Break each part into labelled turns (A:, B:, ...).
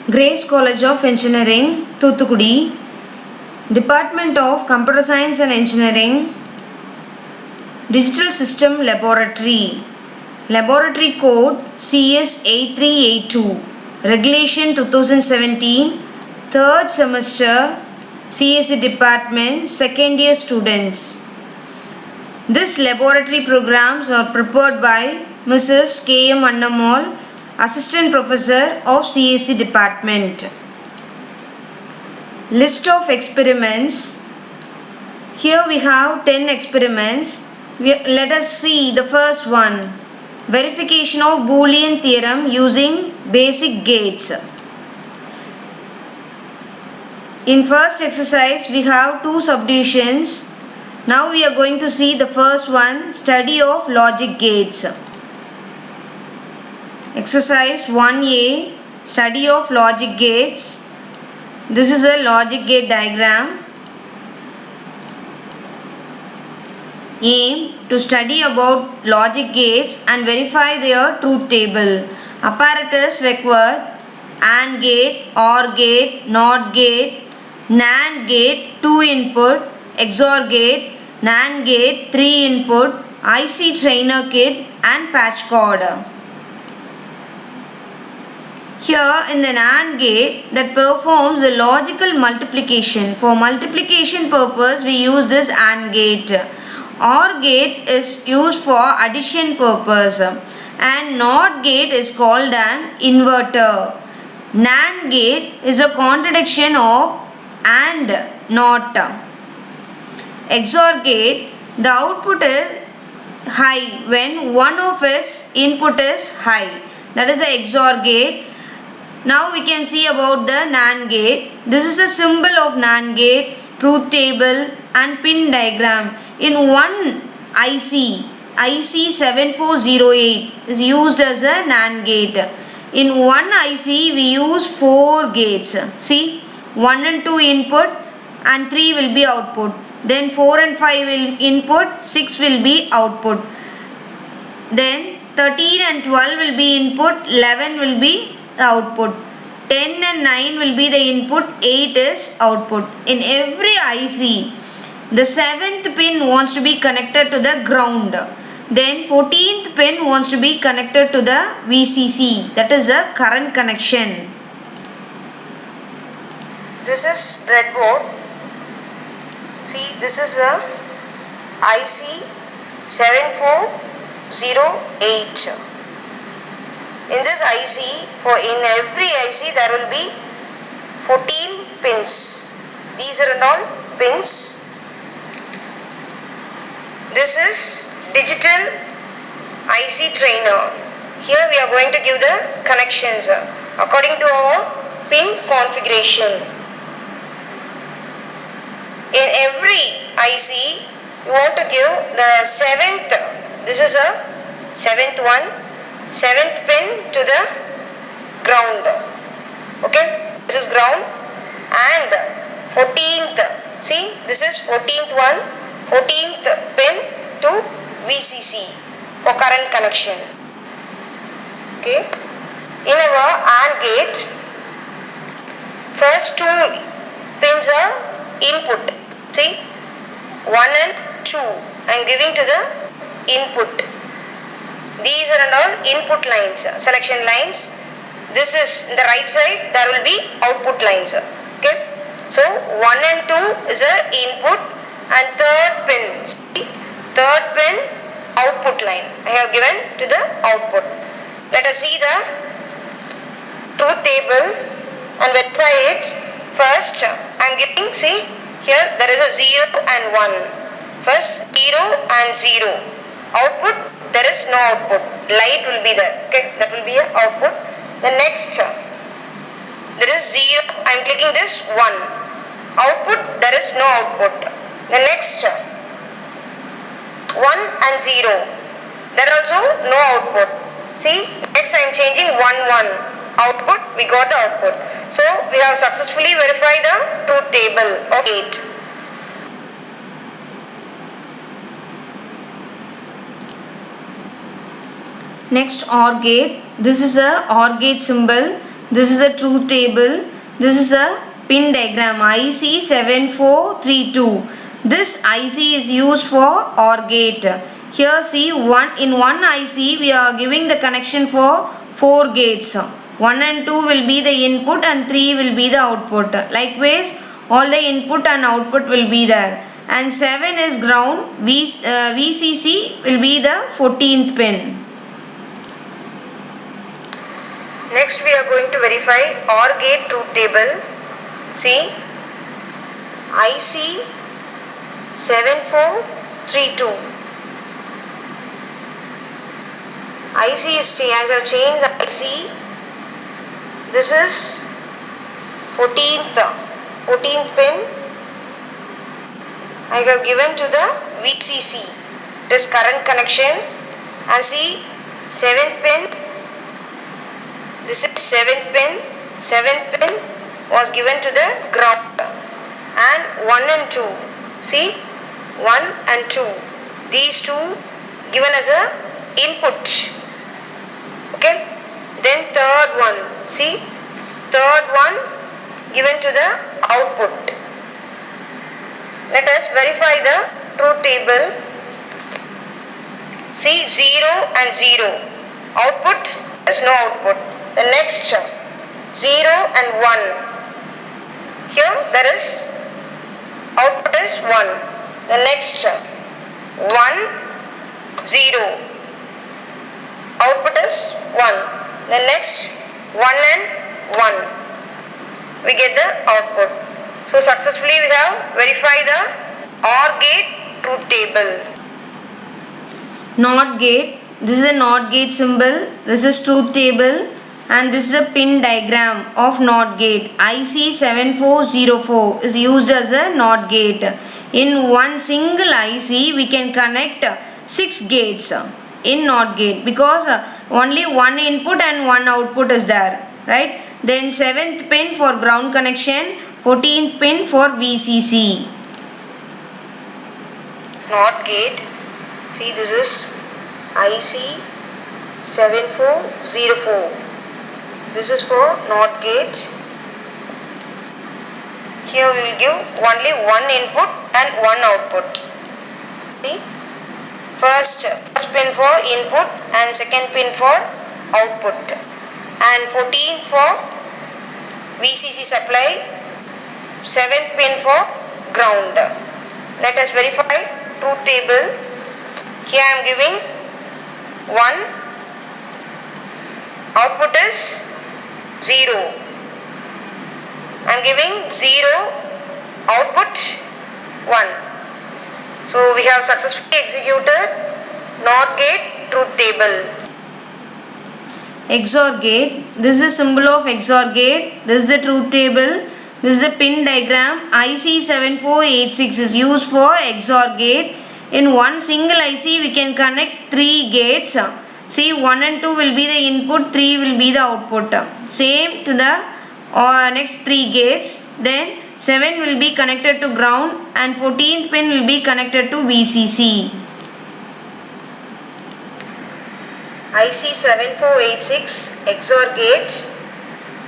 A: Grace College of Engineering, Thuthukudi, Department of Computer Science and Engineering, Digital System Laboratory, Laboratory Code CS8382, Regulation 2017, 3rd semester, CSE Department, second year students. This laboratory programs are prepared by Mrs. K.M. Annamal, Assistant Professor of CSE Department. List of experiments. Here we have 10 experiments. Let us see the first one. Verification of Boolean theorem using basic gates. In first exercise we have two subdivisions. Now we are going to see the first one, study of logic gates. Exercise 1A, study of logic gates. This is a logic gate diagram. Aim to study about logic gates and verify their truth table. Apparatus required: AND gate, OR gate, NOT gate, NAND gate 2 input, XOR gate, NAND gate 3 input, IC trainer kit and patch cord. Here in the NAND gate that performs the logical multiplication. For multiplication purpose we use this AND gate. OR gate is used for addition purpose and NOT gate is called an inverter. NAND gate is a contradiction of AND NOT. XOR gate, the output is high when one of its input is high. That is the XOR gate. Now we can see about the NAND gate. This is the symbol of NAND gate, truth table and pin diagram. In one IC 7408 is used as a NAND gate. In one IC we use 4 gates. See, 1 and 2 input and 3 will be output. Then 4 and 5 will input, 6 will be output. Then 13 and 12 will be input, 11 will be the output. 10 and 9 will be the input, 8 is output. In every IC, the 7th pin wants to be connected to the ground. Then 14th pin wants to be connected to the VCC, that is the current connection. This is breadboard. See, this is a IC 7408. In this IC, in every IC there will be 14 pins. These are all pins. This is digital IC trainer. Here we are going to give the connections according to our pin configuration. In every IC, you want to give the 7th, this is a 7th one, 7th pin to the ground. Okay, this is ground. And 14th, see, this is 14th one, 14th pin to VCC for current connection. Okay, in our AND gate, first 2 pins are input. See, 1 and 2 I am giving to the input. These are all input lines, selection lines. This is in the right side, there will be output lines. Okay, so 1 and 2 is a input and 3rd pin, see, 3rd pin output line I have given to the output. Let us see the truth table and verify it. First I am giving, see, here there is a 0 and 1. First 0 and 0. Output, there is no output. Light will be there. Okay, that will be an output. The next, there is 0. I am clicking this 1. Output, there is no output. The next, 1 and 0. There also no output. See, next I am changing 1, 1. Output, we got the output. So we have successfully verified the truth table of 8. Next, OR gate. This is a OR gate symbol. This is a truth table. This is a pin diagram IC7432. This IC is used for OR gate. Here see, in one IC we are giving the connection for 4 gates. 1 and 2 will be the input and 3 will be the output. Likewise, all the input and output will be there. And 7 is ground. VCC will be the 14th pin.
B: Next we are going to verify OR gate truth table. See, IC 7432. IC is changed IC. This is 14th pin. I have given to the VCC. It is current connection. And see, 7th pin. This is 7th pin. 7th pin was given to the ground. And 1 and 2. See, 1 and 2. These two given as a input. Okay. Then third one. See, third one given to the output. Let us verify the truth table. See, 0 and 0. Output, there is no output. The next 0 and 1. Here there is output is 1. The next 1, 0. Output is 1. The next 1 and 1. We get the output. So successfully we have verified the OR gate truth table.
A: NOT gate. This is a NOT gate symbol. This is truth table. And this is a pin diagram of NOT gate. IC7404 is used as a NOT gate. In one single IC we can connect 6 gates in NOT gate because only one input and one output is there, right? Then 7th pin for ground connection, 14th pin for VCC.
B: NOT gate. See, this is IC7404. This is for NOT gate. Here we will give only one input and one output. See, first pin for input and second pin for output. And 14th for VCC supply, 7th pin for ground. Let us verify truth table. Here I am giving 1. Output is 0. I am giving 0. Output 1. So we have successfully executed NOT gate truth table.
A: XOR gate. This is symbol of XOR gate. This is the truth table. This is a pin diagram. IC7486 is used for XOR gate. In one single IC we can connect 3 gates. See, 1 and 2 will be the input, 3 will be the output. Same to the next 3 gates. Then 7 will be connected to ground and 14th pin will be connected to VCC.
B: IC7486 XOR gate.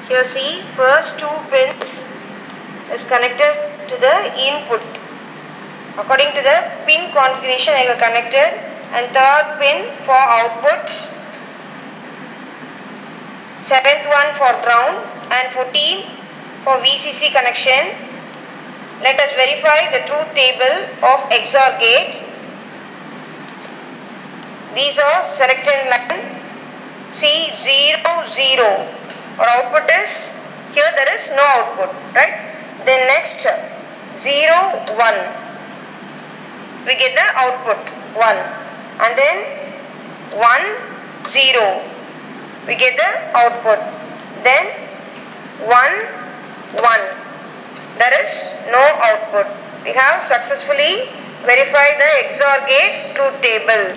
B: Here see, first 2 pins is connected to the input. According to the pin configuration I have connected, and third pin for output, 7th one for ground and 14th for VCC connection. Let us verify the truth table of XOR gate. These are selected line. See, 0, 0. Our output is, here there is no output, right? Then next 0, 1. We get the output 1. And then 1, 0. We get the output. Then 1, 1. There is no output. We have successfully verified the XOR gate truth table.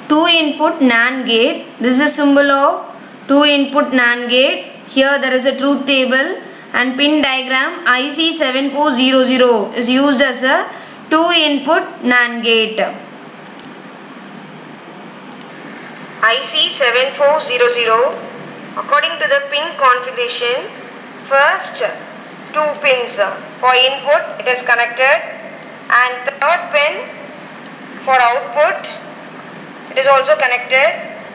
A: 2 input NAND gate. This is a symbol of 2 input NAND gate. Here there is a truth table and pin diagram. IC7400 is used as a 2 input NAND gate.
B: IC7400 According to the pin configuration, first 2 pins for input it is connected, and third pin for output it is also connected,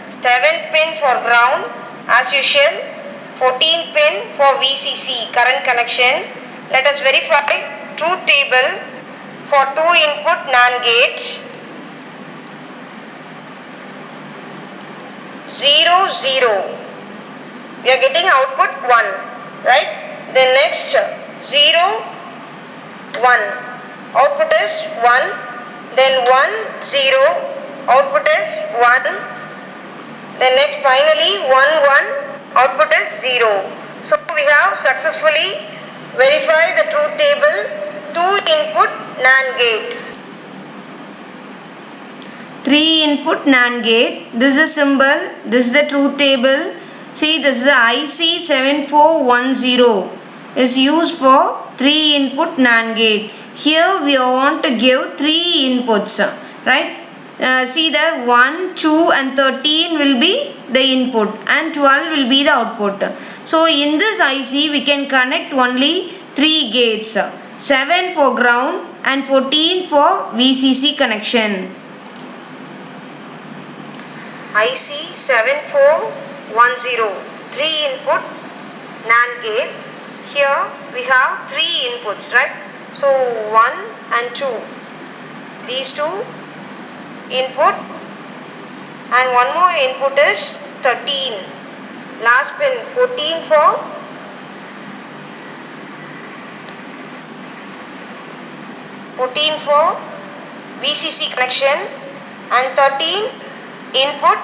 B: 7th pin for ground as usual, 14th pin for VCC current connection. Let us verify truth table for 2 input NAND gate. 0 0. We are getting output 1, right? Then next 0 1. Output is 1. Then 1 0. Output is 1. Then next finally 1 1. Output is 0. So we have successfully verified the truth table 2 input NAND gate.
A: 3 input NAND gate. This is symbol. This is the truth table. See, this is the IC 7410 is used for 3 input NAND gate. Here we want to give 3 inputs, right? See that 1, 2 and 13 will be the input and 12 will be the output. So in this IC we can connect only 3 gates, 7 for ground and 14 for VCC connection.
B: IC 7410, 3 input NAND gate. Here we have 3 inputs, right? So 1 and 2, these 2 input, and one more input is 13, last pin 14 for VCC connection, and 13 input,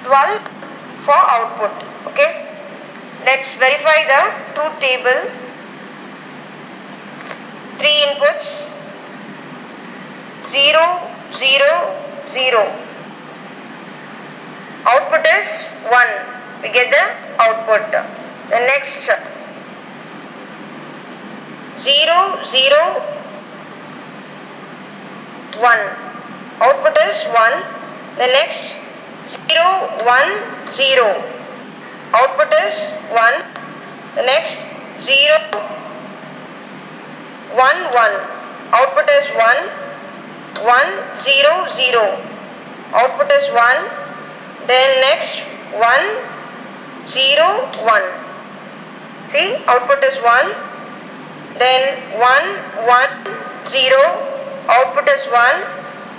B: 12 for output. Okay, let's verify the truth table. 3 inputs, 0 0 0. Output is 1. We get the output. The next 0 0 1. Output is 1. The next 0 1 0. Output is 1. The next 0 1 1. Output is 1. 1 0 0. Output is 1. Then next 1 0 1. See, output is 1. Then 1 1 0. Output is 1.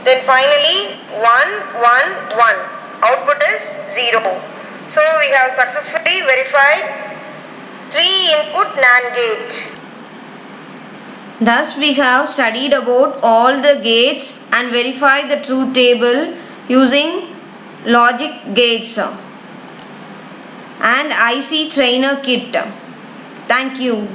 B: Then finally 1 1 1. Output is 0. So we have successfully verified 3 input NAND gate.
A: Thus we have studied about all the gates and verified the truth table using logic gates and IC trainer kit. Thank you.